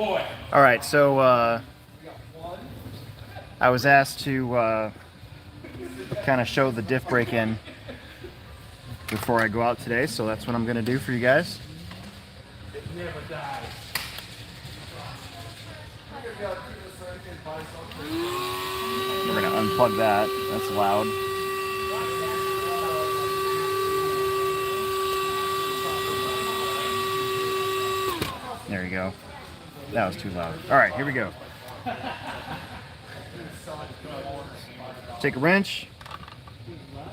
Alright, so I was asked to kind of show the diff break-in before I go out today, so that's what I'm going to do for you guys. It never dies. We're going to unplug that. That's loud. There you go. That was too loud. Alright, here we go. Take a wrench,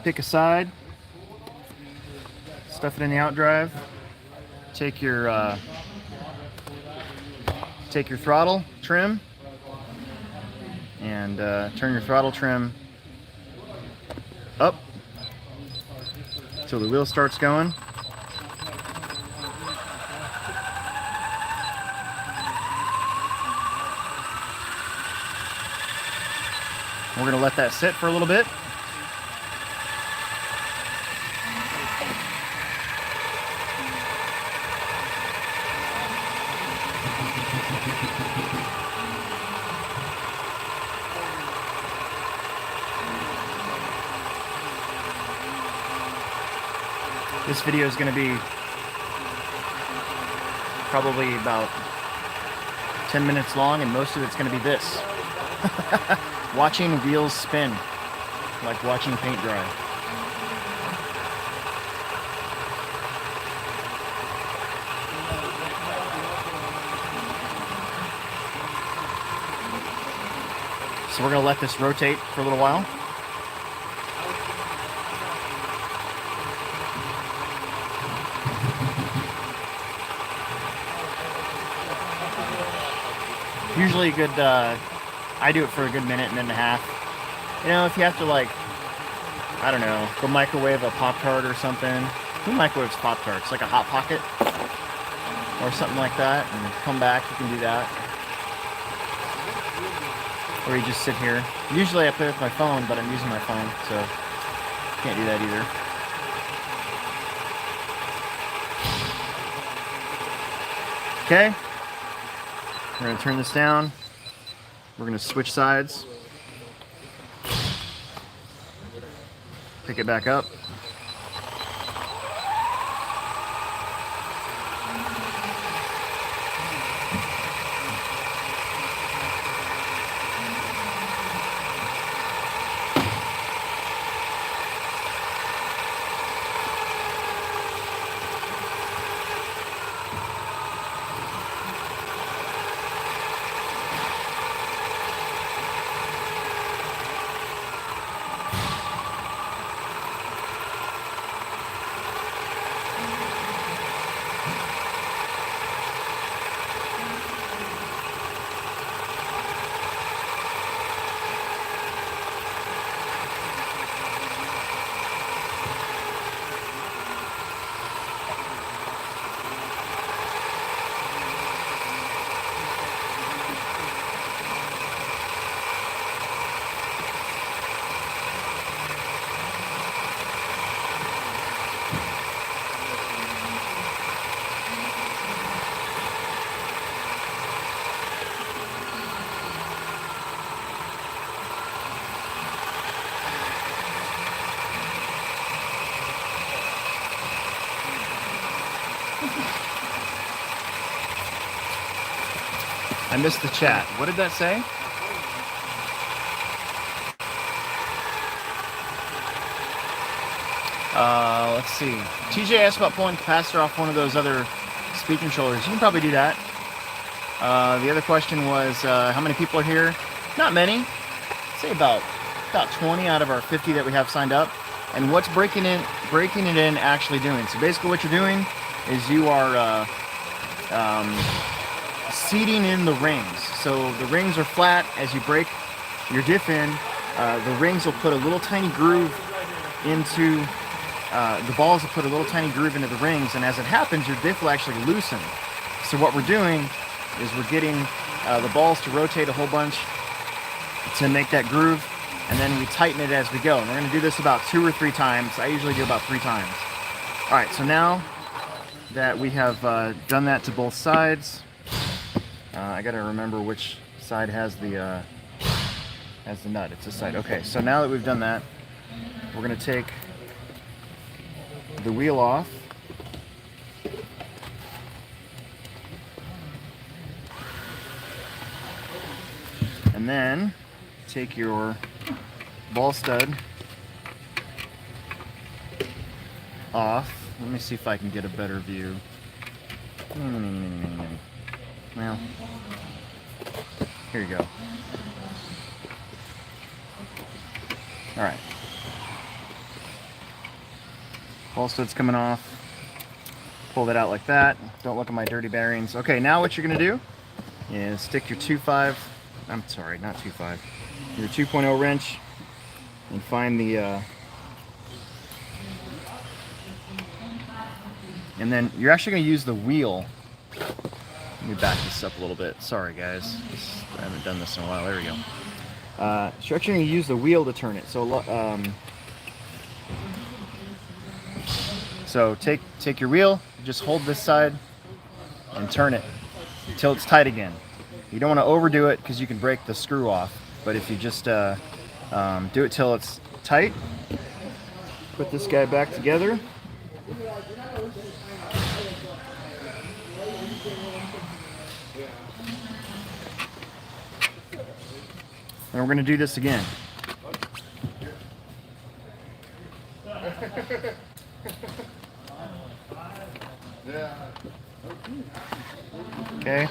pick a side, stuff it in the outdrive, take your throttle trim, and turn your throttle trim up until the wheel starts going. We're going to let that sit for a little bit. This video is going to be probably about 10 minutes long, and most of it's going to be this. Watching wheels spin, like watching paint dry. So we're going to let this rotate for a little while. Usually a good, I do it for a good minute and a half. You know, if you have to, like, I don't know, go microwave a Pop-Tart or something. Who microwaves Pop-Tarts? Like a Hot Pocket? Or something like that, and come back, you can do that. Or you just sit here. Usually I play with my phone, but I'm using my phone, so can't do that either. Okay. We're going to turn this down. We're going to switch sides. Pick it back up. I missed the chat. What did that say? Let's see. TJ asked about pulling capacitor off one of those other speed controllers. You can probably do that. The other question was how many people are here? Not many. I'd say about 20 out of our 50 that we have signed up. And what's breaking it in actually doing? So basically what you're doing is you are seating in the rings. So the rings are flat. As you break your diff in, the rings will put a little tiny groove into, the balls will put a little tiny groove into the rings, and as it happens, your diff will actually loosen. So what we're doing is we're getting the balls to rotate a whole bunch to make that groove, and then we tighten it as we go. And we're going to do this about 2 or 3 times. I usually do about 3 times. All right, so now that we have done that to both sides, I gotta remember which side has the nut. It's this side. Okay, so now that we've done that, we're gonna take the wheel off. And then take your ball stud off. Let me see if I can get a better view. Well, here you go. All right. Ball stud's coming off. Pull that out like that. Don't look at my dirty bearings. Okay, now what you're gonna do is stick your 2.5. I'm sorry, not 2.5. Your 2.0 wrench and find the. And then you're actually gonna use the wheel. Let me back this up a little bit. Sorry, guys. I haven't done this in a while. There we go. So you're actually gonna use the wheel to turn it. So take your wheel, just hold this side and turn it until it's tight again. You don't want to overdo it because you can break the screw off. But if you just do it till it's tight, put this guy back together. And we're going to do this again. Okay.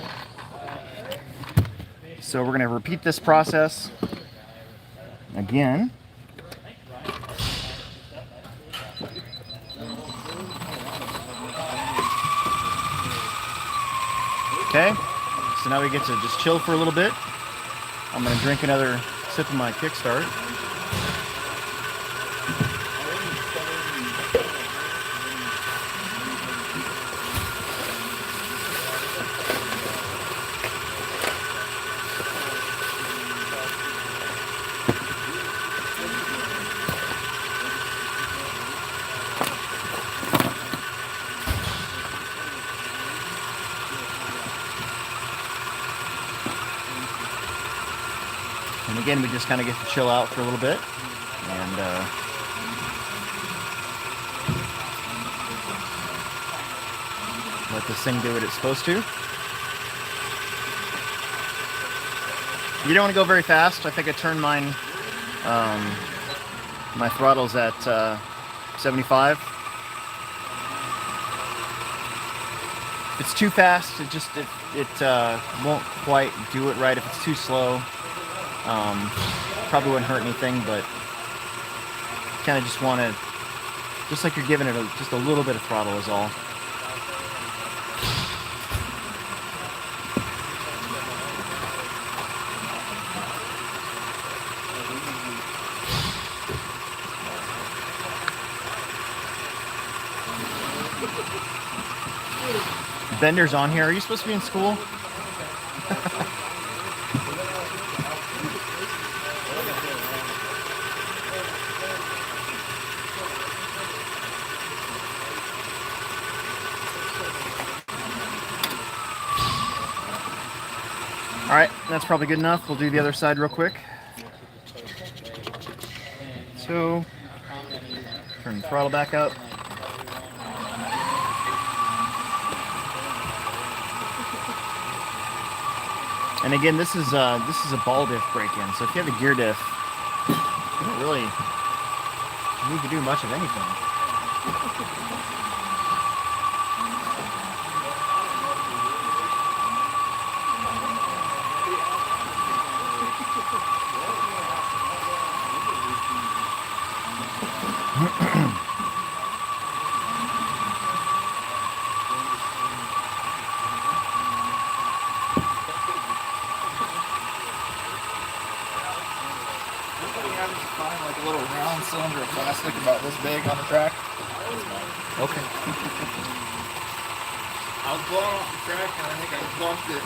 So we're going to repeat this process again. Okay. So now we get to just chill for a little bit. I'm going to drink another sip of my Kickstart. And again, we just kind of get to chill out for a little bit and let this thing do what it's supposed to. You don't want to go very fast. I think I turned mine, my throttle's at 75. If it's too fast, it won't quite do it right. If it's too slow, probably wouldn't hurt anything, but kind of just want to, just like you're giving it just a little bit of throttle is all. Bender's on here. Are you supposed to be in school? All right, that's probably good enough. We'll do the other side real quick. So, turn the throttle back up. And again, this is a ball diff break-in. So if you have a gear diff, you don't really need to do much of anything. Find like a little round cylinder of plastic about this big on the track. Okay. I was blowing off the track and I think I bumped it.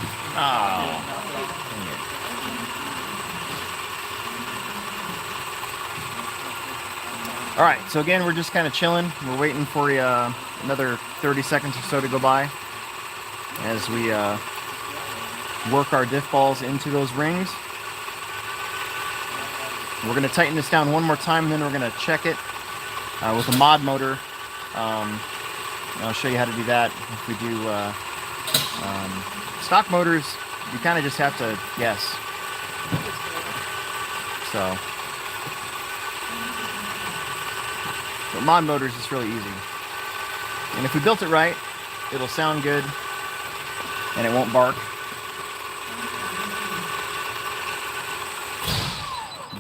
All right, so again, we're just kind of chilling. We're waiting for another 30 seconds or so to go by as we work our diff balls into those rings. We're going to tighten this down one more time, and then we're going to check it with a mod motor. I'll show you how to do that. If we do stock motors, you kind of just have to guess. So, but mod motors is really easy. And if we built it right, it'll sound good and it won't bark.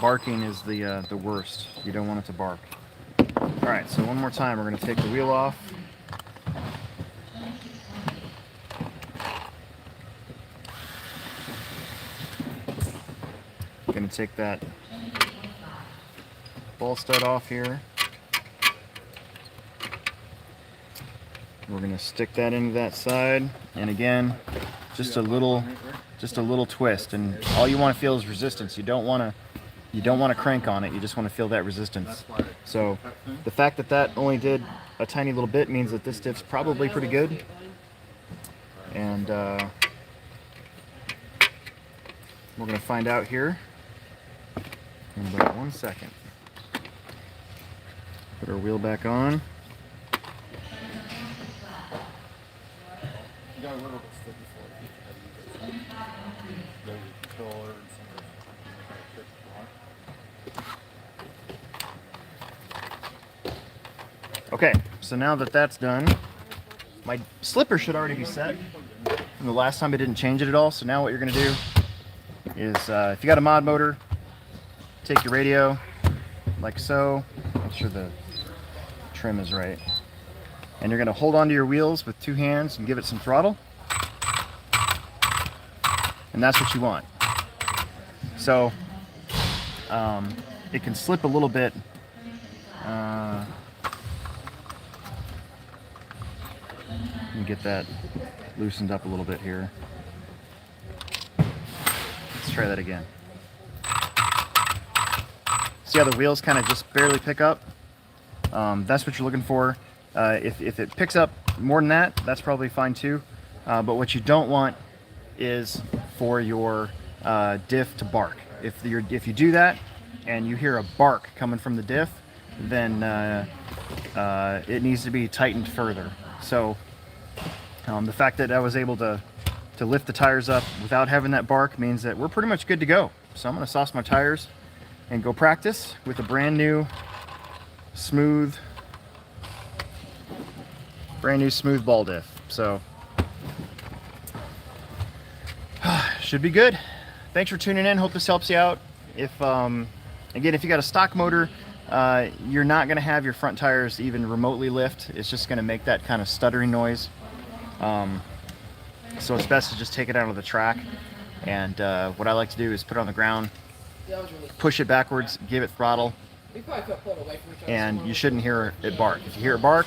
Barking is the worst. You don't want it to bark. All right, so one more time, we're going to take the wheel off. Going to take that ball stud off here. We're going to stick that into that side, and again, just a little twist, and all you want to feel is resistance. You don't want to crank on it. You just want to feel that resistance. So the fact that that only did a tiny little bit means that this diff's probably pretty good. And we're going to find out here in about 1 second. Put our wheel back on. Okay, so now that that's done, my slipper should already be set from the last time I didn't change it at all. So now what you're going to do is, if you got a mod motor, take your radio like so. Make sure the trim is right. And you're going to hold onto your wheels with 2 hands and give it some throttle. And that's what you want. So it can slip a little bit. Let me get that loosened up a little bit here. Let's try that again. See how the wheels kind of just barely pick up? That's what you're looking for. If it picks up more than that, that's probably fine too. But what you don't want is for your diff to bark. If you do that and you hear a bark coming from the diff, then it needs to be tightened further. So the fact that I was able to lift the tires up without having that bark means that we're pretty much good to go. So I'm going to sauce my tires and go practice with a brand new smooth ball diff. So should be good. Thanks for tuning in. Hope this helps you out. If again, if you got a stock motor, you're not going to have your front tires even remotely lift. It's just going to make that kind of stuttering noise. So it's best to just take it out of the track. And what I like to do is put it on the ground, push it backwards, give it throttle, and you shouldn't hear it bark. If you hear it bark,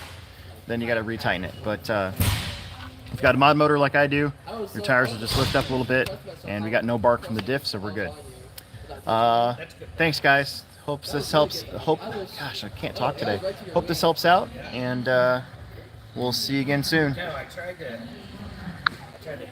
then you got to retighten it. But if you've got a mod motor like I do, your tires will just lift up a little bit, and we got no bark from the diff, so we're good. Thanks, guys. Hope this helps. Gosh, I can't talk today. Hope this helps out, and we'll see you again soon. I tried to hit